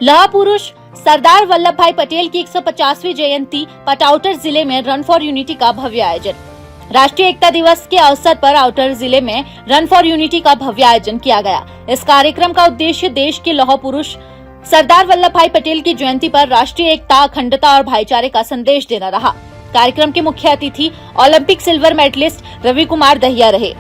लौह पुरुष सरदार वल्लभ भाई पटेल की 150वीं जयंती पटौटर जिले में रन फॉर यूनिटी का भव्य आयोजन। राष्ट्रीय एकता दिवस के अवसर पर आउटर जिले में रन फॉर यूनिटी का भव्य आयोजन किया गया। इस कार्यक्रम का उद्देश्य देश के लौह पुरुष सरदार वल्लभ भाई पटेल की जयंती पर राष्ट्रीय एकता, अखंडता और भाईचारे का संदेश देना रहा। कार्यक्रम के मुख्य अतिथि Olympic silver medalist Ravi Kumar Dahiya रहे।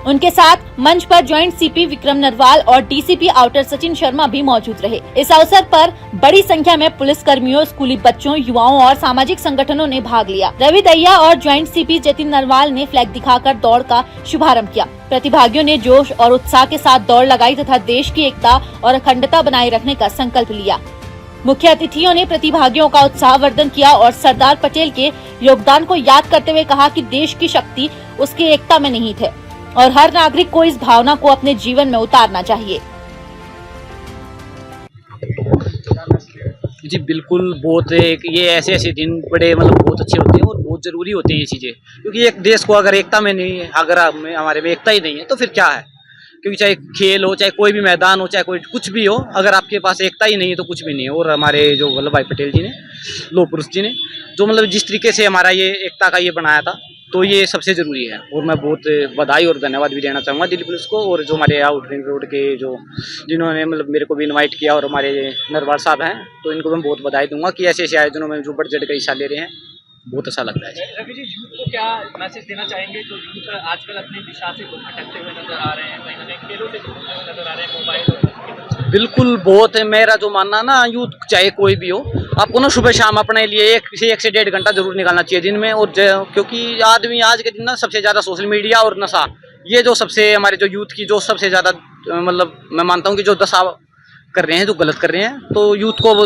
उनके साथ मंच पर ज्वाइंट सीपी विक्रम नरवाल और डीसीपी आउटर सचिन शर्मा भी मौजूद रहे। इस अवसर पर बड़ी संख्या में पुलिस कर्मियों, स्कूली बच्चों, युवाओं और सामाजिक संगठनों ने भाग लिया। रवि दहिया और ज्वाइंट सीपी जतिन नरवाल ने फ्लैग दिखाकर दौड़ का शुभारंभ किया। प्रतिभागियों ने जोश और उत्साह के साथ दौड़ लगाई तथा देश की एकता और अखंडता बनाए रखने का संकल्प लिया। मुख्य अतिथियों ने प्रतिभागियों का उत्साहवर्धन किया और सरदार पटेल के योगदान को याद करते हुए कहा कि देश की शक्ति उसकी एकता में निहित है और हर नागरिक को इस भावना को अपने जीवन में उतारना चाहिए। जी बिल्कुल, बहुत ये ऐसे दिन बड़े बहुत अच्छे होते हैं और बहुत ज़रूरी होते हैं ये चीज़ें, क्योंकि एक देश को अगर एकता में नहीं है, अगर हमारे में एकता ही नहीं है तो फिर क्या है। क्योंकि चाहे खेल हो, चाहे कोई भी मैदान हो, चाहे कोई कुछ भी हो, अगर आपके पास एकता ही नहीं है तो कुछ भी नहीं है। और हमारे जो वल्लभ भाई पटेल जी ने, लौह पुरुष जी ने जो जिस तरीके से हमारा ये एकता का ये बनाया था, तो ये सबसे ज़रूरी है। और मैं बहुत बधाई और धन्यवाद भी देना चाहूँगा दिल्ली पुलिस को और जो हमारे आउट रिंग रोड के जो जिन्होंने मेरे को भी इनवाइट किया, और हमारे नरवाल साहब हैं, तो इनको मैं बहुत बधाई दूंगा कि ऐसे आयोजनों में जो बढ़ चढ़ कर हिस्सा ले रहे हैं, बहुत अच्छा लगता है। रवि जी, यूथ को क्या मैसेज देना चाहेंगे जो यूथ आजकल अपनी दिशा से भटकते हुए नजर आ रहे हैं, कहीं ना कहीं खेलों से दूर होते हुए नजर आ रहे हैं, मोबाइल और बिल्कुल, बहुत है। मेरा जो मानना ना, यूथ चाहे कोई भी हो, आपको ना सुबह शाम अपने लिए एक से 1.5 घंटा जरूर निकालना चाहिए दिन में। और क्योंकि आदमी आज के दिन ना सबसे ज़्यादा सोशल मीडिया और नशा, ये जो सबसे हमारे जो यूथ की जो सबसे ज़्यादा मैं मानता हूँ कि जो दशा कर रहे हैं, जो गलत कर रहे हैं, तो यूथ को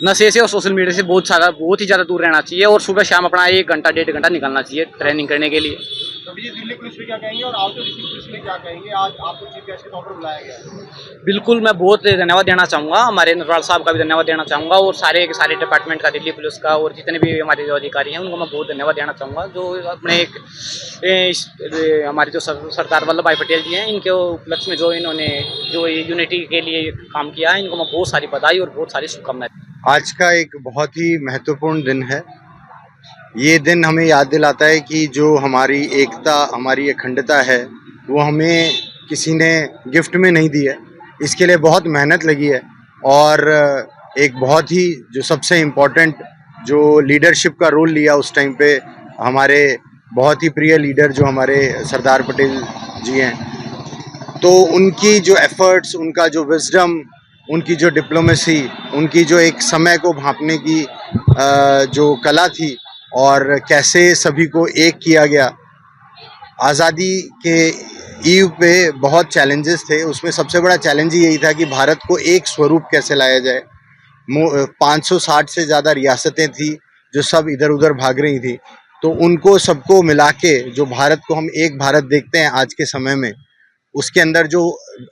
नशे से और सोशल मीडिया से बहुत ही ज़्यादा दूर रहना चाहिए और सुबह शाम अपना 1 घंटा 1.5 घंटा निकालना चाहिए ट्रेनिंग करने के लिए। तो दिल्ली पुलिस में क्या कहेंगे और आउटर पुलिस में क्या कहेंगे? आज आपको चीफ गेस्ट के तौर पर बुलाया गया है। बिल्कुल, मैं बहुत धन्यवाद देना चाहूँगा, हमारे नरवाल साहब का भी धन्यवाद देना चाहूँगा और सारे के सारे डिपार्टमेंट का, दिल्ली पुलिस का, और जितने भी हमारे जो अधिकारी हैं उनको मैं बहुत धन्यवाद देना चाहूँगा, जो अपने हमारे जो सरदार वल्लभ भाई पटेल जी हैं, इनके उपलक्ष्य में जो इन्होंने जो यूनिटी के लिए काम किया है, इनको मैं बहुत सारी बधाई और बहुत सारी शुभकामनाएं। आज का एक बहुत ही महत्वपूर्ण दिन है। ये दिन हमें याद दिलाता है कि जो हमारी एकता, हमारी अखंडता है, वो हमें किसी ने गिफ्ट में नहीं दी है। इसके लिए बहुत मेहनत लगी है और एक बहुत ही जो सबसे इम्पोर्टेंट जो लीडरशिप का रोल लिया उस टाइम पे हमारे बहुत ही प्रिय लीडर जो हमारे सरदार पटेल जी हैं, तो उनकी जो एफर्ट्स, उनका जो विजडम, उनकी जो डिप्लोमेसी, उनकी जो एक समय को भांपने की जो कला थी और कैसे सभी को एक किया गया। आज़ादी के ईव पे बहुत चैलेंजेस थे, उसमें सबसे बड़ा चैलेंज यही था कि भारत को एक स्वरूप कैसे लाया जाए। 560 से ज़्यादा रियासतें थी जो सब इधर उधर भाग रही थी, तो उनको सबको मिला के जो भारत को हम एक भारत देखते हैं आज के समय में, उसके अंदर जो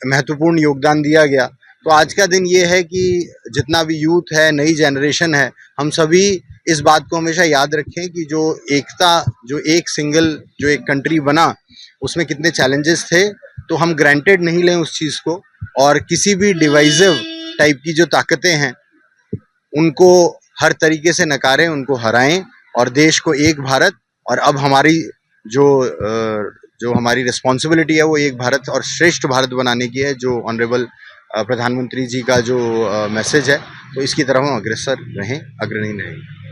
महत्वपूर्ण योगदान दिया गया। तो आज का दिन ये है कि जितना भी यूथ है, नई जनरेशन है, हम सभी इस बात को हमेशा याद रखें कि जो एकता, जो एक सिंगल जो एक कंट्री बना, उसमें कितने चैलेंजेस थे, तो हम ग्रांटेड नहीं लें उस चीज़ को और किसी भी डिवाइसिव टाइप की जो ताकतें हैं उनको हर तरीके से नकारें, उनको हराएं और देश को एक भारत, और अब हमारी जो हमारी रिस्पॉन्सिबिलिटी है वो एक भारत और श्रेष्ठ भारत बनाने की है, जो ऑनरेबल प्रधानमंत्री जी का जो मैसेज है, तो इसकी तरफ हम अग्रसर रहें, अग्रणी रहें।